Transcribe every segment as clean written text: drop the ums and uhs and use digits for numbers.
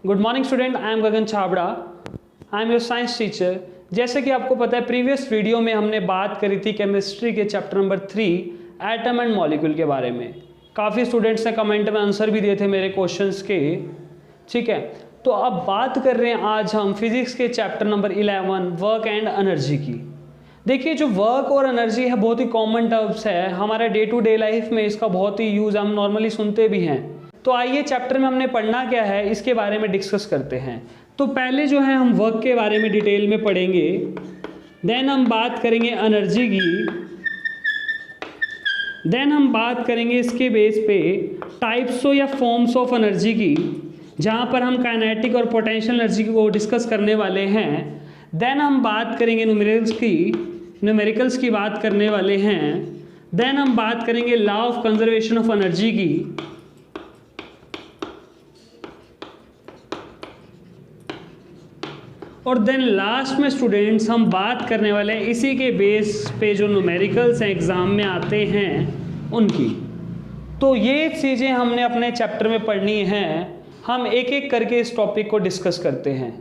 Good morning student, I am Gagan Chhabra, I am your science teacher. जैसे कि आपको पता है प्रीवियस वीडियो में हमने बात करी थी केमिस्ट्री के chapter number 3 atom and molecule के बारे में। काफ़ी स्टूडेंट्स ने कमेंट में आंसर भी दिए थे मेरे क्वेश्चंस के, ठीक है। तो अब बात कर रहे हैं आज हम फिजिक्स के chapter number 11 work and energy की। देखिए जो वर्क और एनर्जी है बहुत ही कॉमन टर्म्स है, हमारे डे टू डे लाइफ में इसका बहुत ही यूज़ हम नॉर्मली सुनते भी हैं। तो आइए चैप्टर में हमने पढ़ना क्या है इसके बारे में डिस्कस करते हैं। तो पहले जो है हम वर्क के बारे में डिटेल में पढ़ेंगे, देन हम बात करेंगे एनर्जी की, देन हम बात करेंगे इसके बेस पे टाइप्स या फॉर्म्स ऑफ एनर्जी की, जहाँ पर हम काइनेटिक और पोटेंशियल एनर्जी को डिस्कस करने वाले हैं। देन हम बात करेंगे न्यूमेरिकल्स की बात करने वाले हैं। देन हम बात करेंगे law of conservation of energy की। और देन लास्ट में स्टूडेंट्स हम बात करने वाले हैं इसी के बेस पे जो न्यूमेरिकल्स हैं एग्जाम में आते हैं उनकी। तो ये चीज़ें हमने अपने चैप्टर में पढ़नी हैं, हम एक एक करके इस टॉपिक को डिस्कस करते हैं।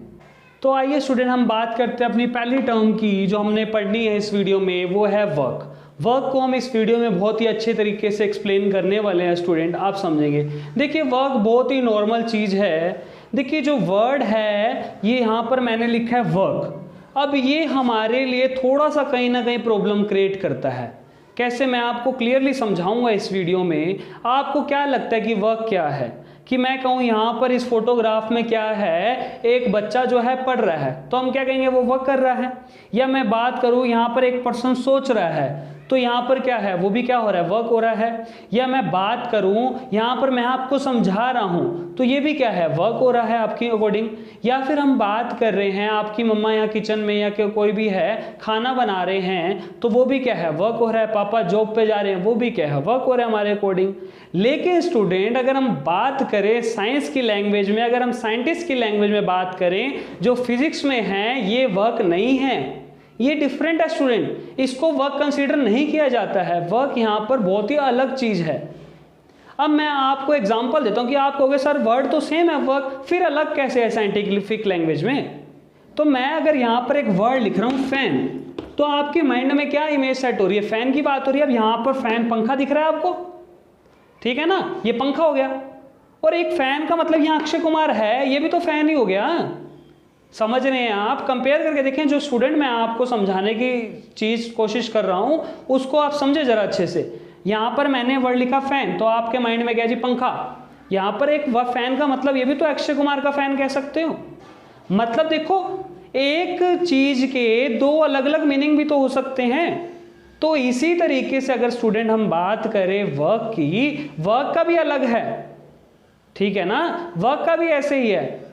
तो आइए स्टूडेंट हम बात करते हैं अपनी पहली टर्म की जो हमने पढ़नी है इस वीडियो में, वो है वर्क। वर्क को हम इस वीडियो में बहुत ही अच्छे तरीके से एक्सप्लेन करने वाले हैं स्टूडेंट, आप समझेंगे। देखिए वर्क बहुत ही नॉर्मल चीज़ है। देखिए जो वर्ड है ये यहाँ पर मैंने लिखा है वर्क। अब ये हमारे लिए थोड़ा सा कहीं ना कहीं प्रॉब्लम क्रिएट करता है। कैसे, मैं आपको क्लियरली समझाऊंगा इस वीडियो में। आपको क्या लगता है कि वर्क क्या है? कि मैं कहूँ यहाँ पर इस फोटोग्राफ में क्या है, एक बच्चा जो है पढ़ रहा है, तो हम क्या कहेंगे वो वर्क कर रहा है। या मैं बात करूँ यहाँ पर एक पर्सन सोच रहा है, तो यहाँ पर क्या है, वो भी क्या हो रहा है, वर्क हो रहा है। या मैं बात करूँ यहाँ पर मैं आपको समझा रहा हूँ, तो ये भी क्या है, वर्क हो रहा है आपकी अकॉर्डिंग। या फिर हम बात कर रहे हैं आपकी मम्मा यहाँ किचन में या कोई भी है खाना बना रहे हैं, तो वो भी क्या है, वर्क हो रहा है। पापा जॉब पे जा रहे हैं, वो भी क्या है, वर्क हो रहा है हमारे अकॉर्डिंग। लेकिन स्टूडेंट अगर हम बात करें साइंस की लैंग्वेज में, अगर हम साइंटिस्ट की लैंग्वेज में बात करें, जो फिजिक्स में है ये वर्क नहीं है, ये डिफरेंट है स्टूडेंट। इसको वर्क कंसीडर नहीं किया जाता है। वर्क यहाँ पर बहुत ही अलग चीज़ है। अब मैं आपको एग्जांपल देता हूँ कि आप कहोगे सर वर्ड तो सेम है, वर्क फिर अलग कैसे है साइंटिफिक लैंग्वेज में। तो मैं अगर यहाँ पर एक वर्ड लिख रहा हूँ फैन, तो आपके माइंड में क्या इमेज सेट हो रही है, फैन की बात हो रही है। अब यहाँ पर फैन पंखा दिख रहा है आपको, ठीक है ना, ये पंखा हो गया। और एक फैन का मतलब यहाँ अक्षय कुमार है, ये भी तो फैन ही हो गया। समझ रहे हैं आप? कंपेयर करके देखें। जो स्टूडेंट मैं आपको समझाने की चीज़ कोशिश कर रहा हूँ उसको आप समझे ज़रा अच्छे से। यहाँ पर मैंने वर्ड लिखा फैन, तो आपके माइंड में क्या जी, पंखा। यहाँ पर एक फैन का मतलब ये भी तो अक्षय कुमार का फैन कह सकते हो। मतलब देखो एक चीज़ के दो अलग अलग मीनिंग भी तो हो सकते हैं। तो इसी तरीके से अगर स्टूडेंट हम बात करें वर्क की, वर्क का भी अलग है, ठीक है ना, वर्क का भी ऐसे ही है।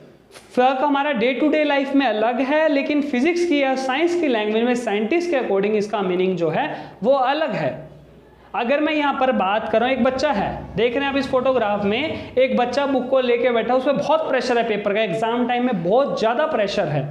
वर्क हमारा डे टू डे लाइफ में अलग है, लेकिन फिजिक्स की या साइंस की लैंग्वेज में साइंटिस्ट के अकॉर्डिंग इसका मीनिंग जो है वो अलग है। अगर मैं यहाँ पर बात कर रहा हूँ, एक बच्चा है, देख रहे हैं आप इस फोटोग्राफ में, एक बच्चा बुक को लेके बैठा, उसमें बहुत प्रेशर है पेपर का, एग्जाम टाइम में बहुत ज़्यादा प्रेशर है।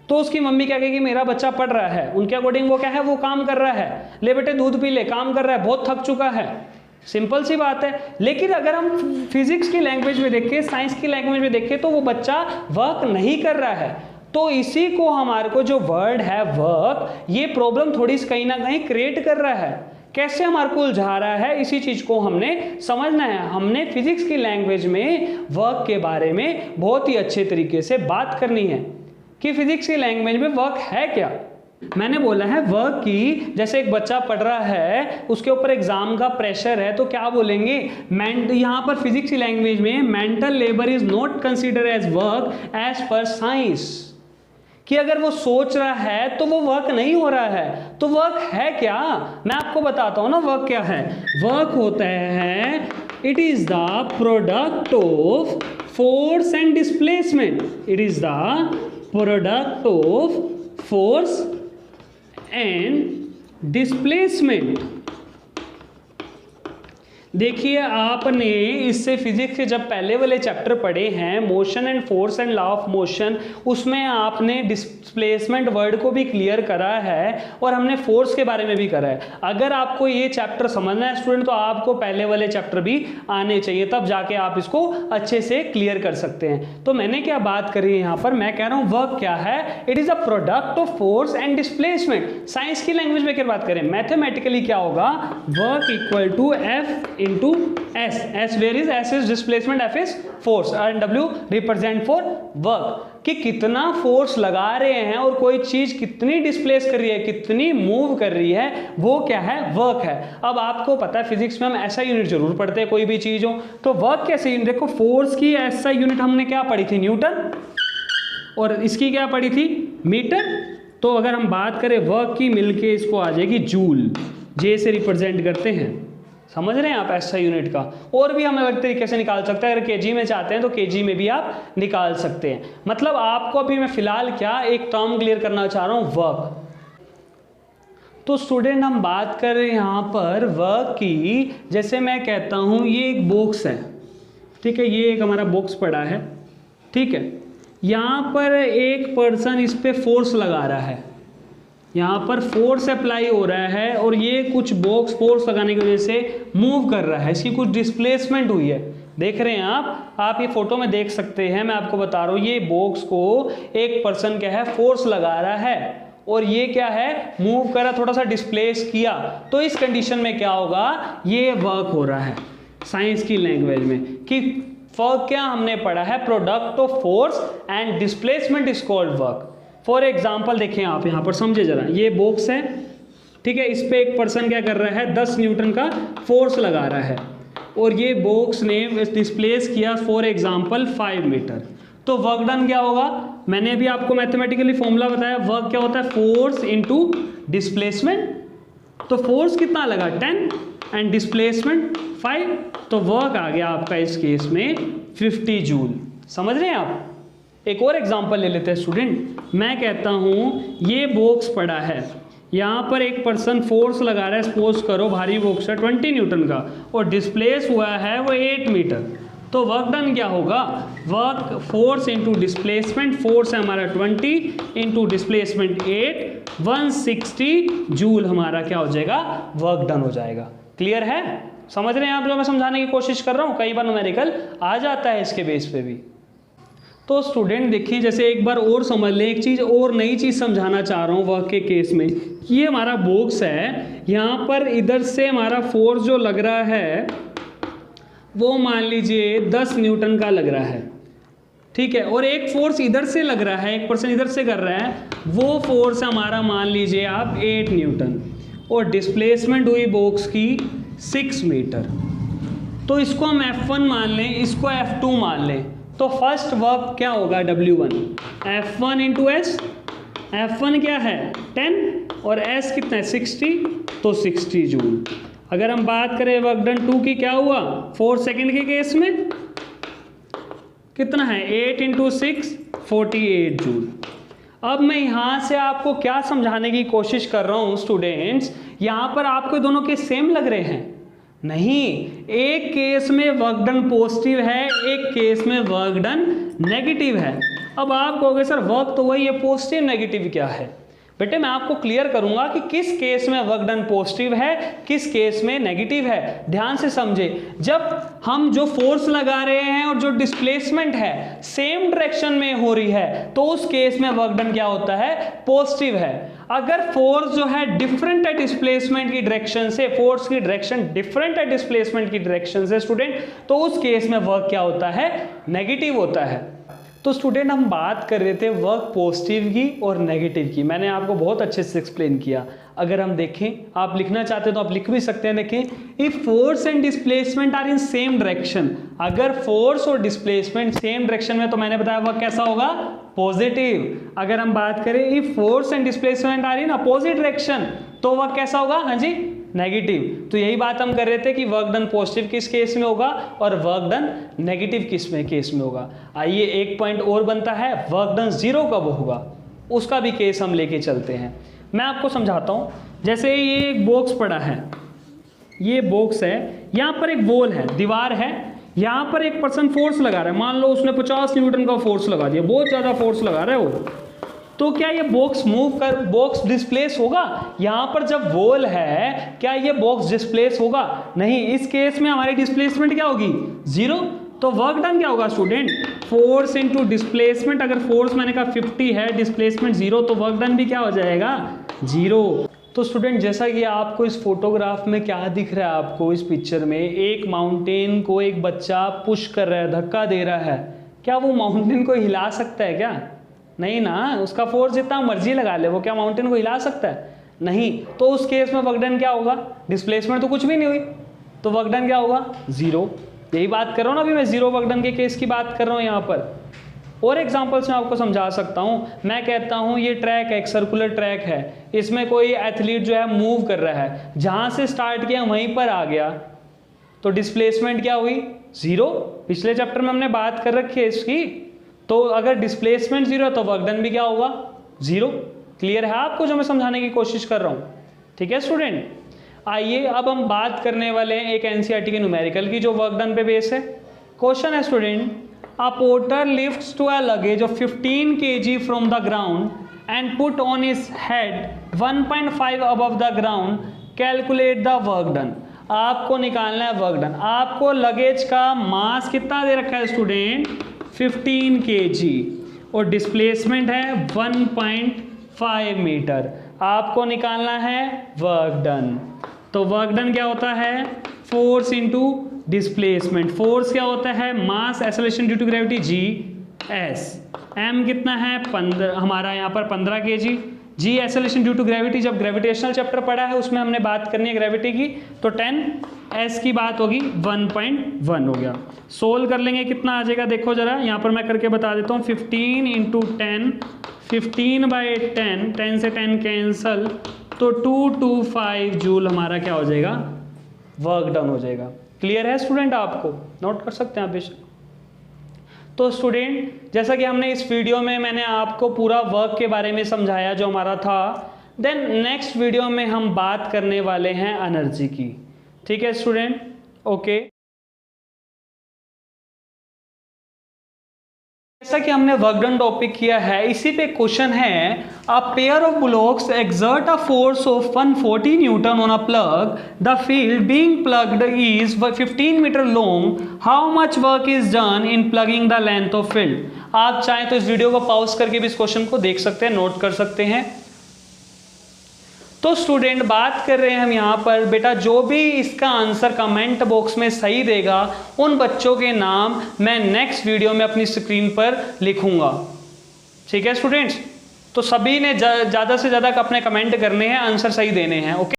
तो उसकी मम्मी क्या कहेगी, मेरा बच्चा पढ़ रहा है, उनके अकॉर्डिंग वो क्या है, वो काम कर रहा है, ले बेटे दूध पी ले, काम कर रहा है, बहुत थक चुका है। सिंपल सी बात है। लेकिन अगर हम फिजिक्स की लैंग्वेज में देखें, साइंस की लैंग्वेज में देखें, तो वो बच्चा वर्क नहीं कर रहा है। तो इसी को हमारे को जो वर्ड है वर्क, ये प्रॉब्लम थोड़ी सी कहीं ना कहीं क्रिएट कर रहा है। कैसे हमारे को उलझा रहा है, इसी चीज को हमने समझना है। हमने फिजिक्स की लैंग्वेज में वर्क के बारे में बहुत ही अच्छे तरीके से बात करनी है कि फिजिक्स की लैंग्वेज में वर्क है क्या। मैंने बोला है वर्क की, जैसे एक बच्चा पढ़ रहा है, उसके ऊपर एग्जाम का प्रेशर है, तो क्या बोलेंगे, यहाँ पर फिजिक्स की लैंग्वेज में mental labour is not consider as work as per science. कि अगर वो सोच रहा है तो वो वर्क नहीं हो रहा है। तो वर्क है क्या, मैं आपको बताता हूं ना वर्क क्या है। वर्क होता है, it is the product of force and displacement. It is the product of force and displacement. देखिए आपने इससे फिजिक्स के जब पहले वाले चैप्टर पढ़े हैं motion and force and law of motion, उसमें आपने डिस्प्लेसमेंट वर्ड को भी क्लियर करा है और हमने फोर्स के बारे में भी करा है। अगर आपको ये चैप्टर समझना है स्टूडेंट तो आपको पहले वाले चैप्टर भी आने चाहिए, तब जाके आप इसको अच्छे से क्लियर कर सकते हैं। तो मैंने क्या बात करी है यहाँ पर, मैं कह रहा हूँ वर्क क्या है, it is a product of force and displacement. Science की लैंग्वेज में अगर बात करें मैथमेटिकली क्या होगा, work equal to F into S. S where is S is displacement, F is force and W represent for work। कि कितना force लगा रहे हैं और कोई चीज कितनी डिस्प्लेस कर रही है, कितनी मूव कर रही है, वो क्या है, वर्क है। अब आपको पता है फिजिक्स में हम ऐसा यूनिट जरूर पढ़ते हैं कोई भी चीज हो, तो वर्क कैसे यूनिट, देखो फोर्स की ऐसा यूनिट हमने क्या पढ़ी थी, न्यूटन, और इसकी क्या पढ़ी थी, मीटर। तो अगर हम बात करें वर्क की मिलके इसको आ जाएगी जूल, जे से रिप्रेजेंट करते हैं, समझ रहे हैं आप ऐसा यूनिट का। और भी हम अलग तरीके से निकाल सकते हैं, अगर केजी में चाहते हैं तो केजी में भी आप निकाल सकते हैं। मतलब आपको अभी मैं फिलहाल क्या एक टर्म क्लियर करना चाह रहा हूं, वर्क। तो स्टूडेंट हम बात कर रहे हैं यहाँ पर वर्क की, जैसे मैं कहता हूं ये एक बॉक्स है, ठीक है, ये एक हमारा बॉक्स पड़ा है, ठीक है, यहाँ पर एक पर्सन इस पे फोर्स लगा रहा है, यहाँ पर फोर्स अप्लाई हो रहा है और ये कुछ बॉक्स फोर्स लगाने की वजह से मूव कर रहा है, इसकी कुछ डिस्प्लेसमेंट हुई है, देख रहे हैं आप ये फोटो में देख सकते हैं। मैं आपको बता रहा हूँ ये बॉक्स को एक पर्सन क्या है फोर्स लगा रहा है और ये क्या है मूव करा, थोड़ा सा डिस्प्लेस किया, तो इस कंडीशन में क्या होगा, ये वर्क हो रहा है साइंस की लैंग्वेज में। कि वर्क क्या हमने पढ़ा है, product of force and displacement is called work. For example देखें आप यहाँ पर, समझे जरा, ये बॉक्स है, ठीक है, इस पे एक पर्सन क्या कर रहा है, 10 न्यूटन का फोर्स लगा रहा है और ये बॉक्स ने डिस्प्लेस किया फॉर एग्जाम्पल 5 मीटर। तो वर्क डन क्या होगा, मैंने अभी आपको मैथमेटिकली फॉर्मूला बताया, वर्क क्या होता है, फोर्स इनटू डिस्प्लेसमेंट। तो फोर्स कितना लगा 10 एंड डिस्प्लेसमेंट 5, तो वर्क आ गया आपका इस केस में 50 जूल। समझ रहे हैं आप। एक और एग्जांपल ले लेते हैं स्टूडेंट, मैं कहता हूँ ये बॉक्स पड़ा है, यहाँ पर एक पर्सन फोर्स लगा रहा है, सपोज करो भारी बॉक्स है 20 न्यूटन का और डिस्प्लेस हुआ है वो 8 मीटर। तो वर्क डन क्या होगा, work force into displacement, force है हमारा 20 इंटू डिस्प्लेसमेंट 8, 160 जूल हमारा क्या हो जाएगा, वर्क डन हो जाएगा। क्लियर है, समझ रहे हैं आप जो मैं समझाने की कोशिश कर रहा हूँ। कई बार न्यूमेरिकल आ जाता है इसके बेस पे भी। तो स्टूडेंट देखिए, जैसे एक बार और समझ लें, एक चीज़ और नई चीज़ समझाना चाह रहा हूँ वर्क के केस में। ये हमारा बॉक्स है, यहाँ पर इधर से हमारा फोर्स जो लग रहा है वो मान लीजिए 10 न्यूटन का लग रहा है, ठीक है, और एक फोर्स इधर से लग रहा है, एक पर्सन इधर से कर रहा है, वो फोर्स हमारा मान लीजिए आप 8 न्यूटन और डिस्प्लेसमेंट हुई बॉक्स की 6 मीटर। तो इसको हम F1 मान लें, इसको F2 मान लें, तो फर्स्ट वर्क क्या होगा, W1 F1 into S, F1 क्या है 10 और S कितना है 60, तो 60 जूल। अगर हम बात करें वर्क डन 2 की, क्या हुआ 4 सेकेंड के केस में कितना है 8 इंटू 6 48 जूल। अब मैं यहाँ से आपको क्या समझाने की कोशिश कर रहा हूँ स्टूडेंट्स, यहाँ पर आपको दोनों के सेम लग रहे हैं, नहीं, एक केस में वर्क डन पॉजिटिव है, एक केस में वर्क डन नेगेटिव है। अब आप कहोगे सर वर्क तो वही है, पॉजिटिव नेगेटिव क्या है। बेटे मैं आपको क्लियर करूंगा कि किस केस में वर्क डन पॉजिटिव है, किस केस में नेगेटिव है। ध्यान से समझे, जब हम जो फोर्स लगा रहे हैं और जो डिस्प्लेसमेंट है सेम डायरेक्शन में हो रही है, तो उस केस में वर्क डन क्या होता है, पॉजिटिव है। अगर फोर्स जो है डिफरेंट है डिस्प्लेसमेंट की डायरेक्शन से, फोर्स की डायरेक्शन डिफरेंट है डिस्प्लेसमेंट की डायरेक्शन से स्टूडेंट, तो उस केस में वर्क क्या होता है, नेगेटिव होता है। तो स्टूडेंट हम बात कर रहे थे वर्क पॉजिटिव की और नेगेटिव की, मैंने आपको बहुत अच्छे से एक्सप्लेन किया। अगर हम देखें, आप लिखना चाहते हैं तो आप लिख भी सकते हैं। देखें, if force and displacement are in same direction, अगर फोर्स और डिस्प्लेसमेंट सेम डायरेक्शन में, तो मैंने बताया वर्क कैसा होगा, पॉजिटिव। अगर हम बात करें if force and displacement are in opposite direction, तो वर्क कैसा होगा, हाँ जी, नेगेटिव। तो यही बात हम कर रहे थे कि वर्क डन पॉजिटिव किस केस में होगा और वर्क डन नेगेटिव किस में केस में होगा। आइए एक पॉइंट और बनता है, वर्क डन 0 कब होगा, उसका भी केस हम लेके चलते हैं। मैं आपको समझाता हूं, जैसे ये एक बॉक्स पड़ा है, ये बॉक्स है, यहाँ पर एक वॉल है, दीवार है, यहाँ पर एक पर्सन फोर्स लगा रहा है, मान लो उसने 50 न्यूटन का फोर्स लगा दिया, बहुत ज़्यादा फोर्स लगा रहा है वो, तो क्या ये बॉक्स डिस्प्लेस होगा? यहाँ पर जब वॉल है, क्या ये बॉक्स डिस्प्लेस होगा? नहीं, इस केस में हमारी डिस्प्लेसमेंट क्या होगी? 0। तो वर्क डन क्या होगा स्टूडेंट? Force into displacement. अगर फोर्स मैंने कहा 50 है, डिस्प्लेसमेंट 0, तो वर्क डन भी क्या हो जाएगा? 0। तो स्टूडेंट जैसा कि आपको इस फोटोग्राफ में क्या दिख रहा है, आपको इस पिक्चर में एक माउंटेन को एक बच्चा पुश कर रहा है, धक्का दे रहा है, क्या वो माउंटेन को हिला सकता है क्या? नहीं ना, उसका फोर्स जितना मर्जी लगा ले, वो क्या माउंटेन को हिला सकता है? नहीं। तो उस केस में वर्क डन क्या होगा? डिस्प्लेसमेंट तो कुछ भी नहीं हुई, तो वर्क डन क्या होगा? 0। यही बात कर रहा हूँ ना अभी मैं, 0 वर्क डन के केस की बात कर रहा हूँ यहाँ पर। और एग्जांपल्स में आपको समझा सकता हूँ। मैं कहता हूँ ये ट्रैक है, एक सर्कुलर ट्रैक है, इसमें कोई एथलीट जो है मूव कर रहा है, जहाँ से स्टार्ट किया वहीं पर आ गया, तो डिस्प्लेसमेंट क्या हुई? 0। पिछले चैप्टर में हमने बात कर रखी है इसकी। तो अगर डिस्प्लेसमेंट 0 है तो वर्क डन भी क्या होगा? 0। क्लियर है आपको जो मैं समझाने की कोशिश कर रहा हूँ? ठीक है स्टूडेंट, आइए अब हम बात करने वाले हैं एक एनसीईआरटी के न्यूमेरिकल की, जो वर्क डन पे बेस है। क्वेश्चन है student, a porter lifts to a luggage of 15 kg from the ground and put on his head 1.5 above the ground, calculate the work done। आपको निकालना है वर्क डन। आपको luggage का मास कितना दे रखा है स्टूडेंट? 15 kg, और डिस्प्लेसमेंट है 1.5 मीटर। आपको निकालना है वर्क डन। तो वर्क डन क्या होता है? Force into displacement. फोर्स क्या होता है? Mass acceleration due to gravity G S. M कितना है? 15, हमारा यहाँ पर 15 kg। G acceleration due to gravity, जब ग्रेविटेशनल चैप्टर पढ़ा है उसमें हमने बात करनी है ग्रेविटी की, तो 10। एस की बात होगी 1.1 हो गया। सोल्व कर लेंगे, कितना आ जाएगा देखो जरा, यहाँ पर मैं करके बता देता हूँ। 15 इंटू 10, 15/10, 10 से 10 कैंसल, तो 225 जूल हमारा क्या हो जाएगा? वर्क डन हो जाएगा। क्लियर है स्टूडेंट? आपको नोट कर सकते हैं आप बेशक। तो स्टूडेंट जैसा कि हमने इस वीडियो में मैंने आपको पूरा वर्क के बारे में समझाया जो हमारा था, देन नेक्स्ट वीडियो में हम बात करने वाले हैं एनर्जी की। ठीक है स्टूडेंट? ओके। जैसा कि हमने वर्क डन टॉपिक किया है, इसी पे क्वेश्चन है, a pair of blocks exert a force of 140 newton on a plug, the field being plugged is 15 metre long, how much work is done in plugging the length of field. आप चाहें तो इस video को pause करके भी इस question को देख सकते हैं, नोट कर सकते हैं। तो स्टूडेंट बात कर रहे हैं हम यहाँ पर, बेटा जो भी इसका आंसर कमेंट बॉक्स में सही देगा उन बच्चों के नाम मैं नेक्स्ट वीडियो में अपनी स्क्रीन पर लिखूंगा। ठीक है स्टूडेंट्स? तो सभी ने ज़्यादा से ज़्यादा अपने कमेंट करने हैं, आंसर सही देने हैं। ओके।